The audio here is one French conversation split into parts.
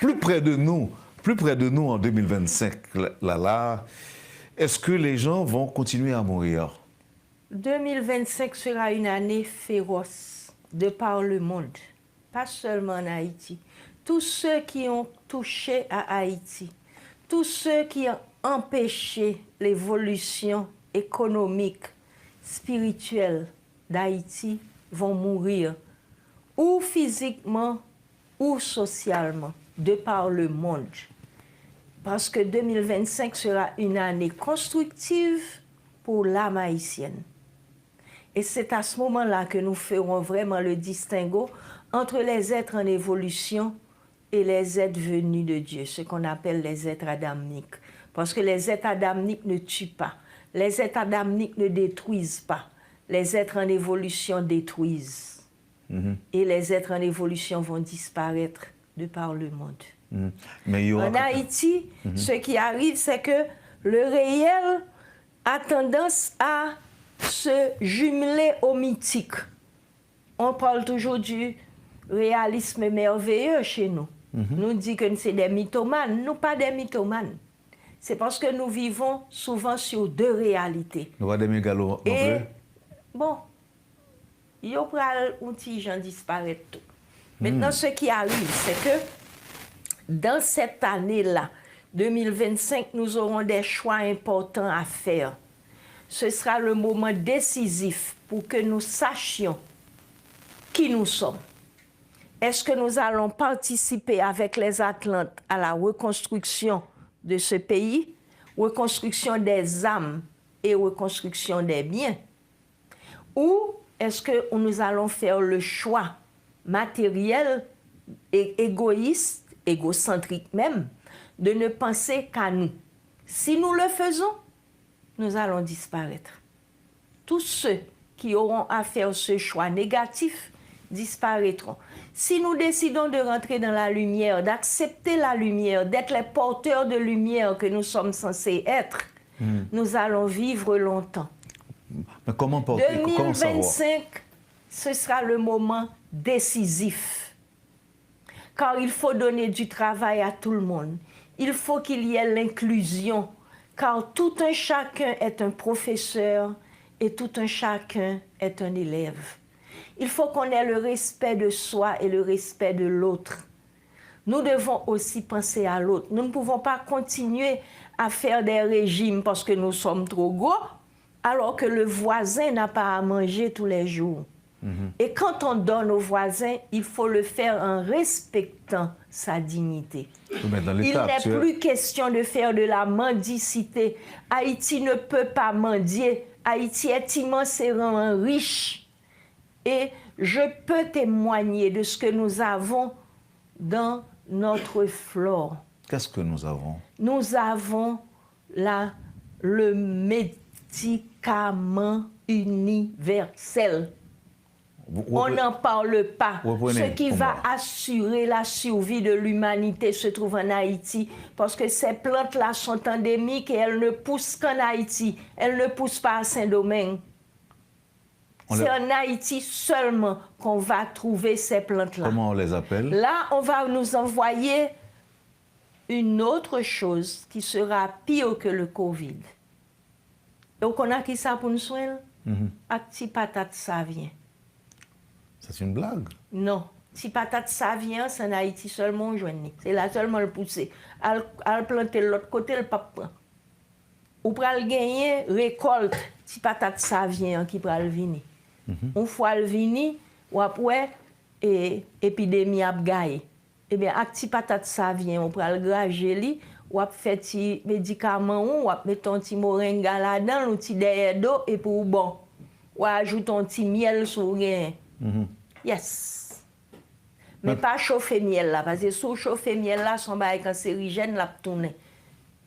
plus près de nous en 2025, là, est-ce que les gens vont continuer à mourir? 2025 sera une année féroce de par le monde, pas seulement en Haïti. Tous ceux qui ont touché à Haïti, tous ceux qui ont empêché l'évolution économique, spirituelle d'Haïti vont mourir, ou physiquement ou socialement, de par le monde. Parce que 2025 sera une année constructive pour l'âme haïtienne. Et c'est à ce moment-là que nous ferons vraiment le distinguo entre les êtres en évolution et les êtres venus de Dieu, ce qu'on appelle les êtres adamiques. Parce que les êtres adamiques ne tuent pas, les êtres adamiques ne détruisent pas, les êtres en évolution détruisent. Et les êtres en évolution vont disparaître de par le monde. Mais en Haïti, ce qui arrive, c'est que le réel a tendance à se jumeler au mythique. On parle toujours du réalisme merveilleux chez nous. Nous dit que c'est des mythomanes. Nous, pas des mythomanes. C'est parce que nous vivons souvent sur deux réalités. Nous avons des mégalos. Et, bon, il y a un petit gens disparaître tout. Maintenant, ce qui arrive, c'est que dans cette année-là, 2025, nous aurons des choix importants à faire. Ce sera le moment décisif pour que nous sachions qui nous sommes. Est-ce que nous allons participer avec les Atlantes à la reconstruction de ce pays, reconstruction des âmes et reconstruction des biens? Ou est-ce que nous allons faire le choix matériel et égoïste, égocentrique même, de ne penser qu'à nous? Si nous le faisons, nous allons disparaître. Tous ceux qui auront à faire ce choix négatif disparaîtront. Si nous décidons de rentrer dans la lumière, d'accepter la lumière, d'être les porteurs de lumière que nous sommes censés être, nous allons vivre longtemps. Mais comment porter, 2025, ce sera le moment décisif. Car il faut donner du travail à tout le monde. Il faut qu'il y ait l'inclusion. Car tout un chacun est un professeur et tout un chacun est un élève. Il faut qu'on ait le respect de soi et le respect de l'autre. Nous devons aussi penser à l'autre. Nous ne pouvons pas continuer à faire des régimes parce que nous sommes trop gros, alors que le voisin n'a pas à manger tous les jours. Et quand on donne au voisin, il faut le faire en respectant sa dignité. Il n'est plus question de faire de la mendicité. Haïti ne peut pas mendier. Haïti est immensément riche. Et je peux témoigner de ce que nous avons dans notre flore. Qu'est-ce que nous avons? Nous avons le médicament universel. On n'en parle pas. Ce qui va assurer la survie de l'humanité se trouve en Haïti parce que ces plantes-là sont endémiques et elles ne poussent qu'en Haïti. Elles ne poussent pas à Saint-Domingue. C'est en Haïti seulement qu'on va trouver ces plantes-là. Comment on les appelle? Là, on va nous envoyer une autre chose qui sera pire que le Covid. Donc, on a qui ça pour nous soigner? Petit patate savien. C'est une blague? Non. Si patate savien, c'est en Haïti seulement, c'est là seulement le pousser. Elle planter de l'autre côté, le papa. Ou pral gagner récolte si patate savien qui pral venir. Une fois le vini, ou après épidémie a gagné. Eh bien, avec ti patate savien, on pral grager li, ou ap fait ti médicament ou ap mettre un petit moringa là-dedans, un petit derrière d'eau et pour bon. Ou ajoute un petit miel sur rien. Yes. Mais pas chauffer miel là, parce que si chauffer miel là, son bail cancérigène la tourner.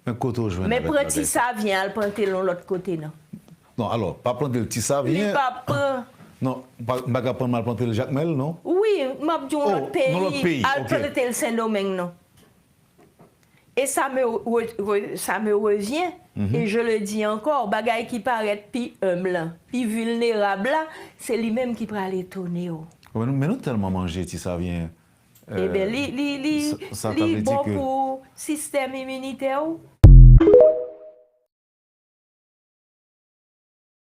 Mais prends ti savien, elle prend de l'autre côté non. Non, alors, pas prendre le petit savien. Il pas prendre. Non, pas prendre mal planter le Jacmel, non? Oui, m'a dit l'autre pays, elle planter le Saint-Domingue non. Et ça me revient, et je le dis encore, bagaille qui paraît plus humble, plus vulnérable, c'est lui-même qui peut aller tourner. Mais nous tellement manger si ça vient. Eh bien, ça t'avait dit bon que pour système immunitaire, ou,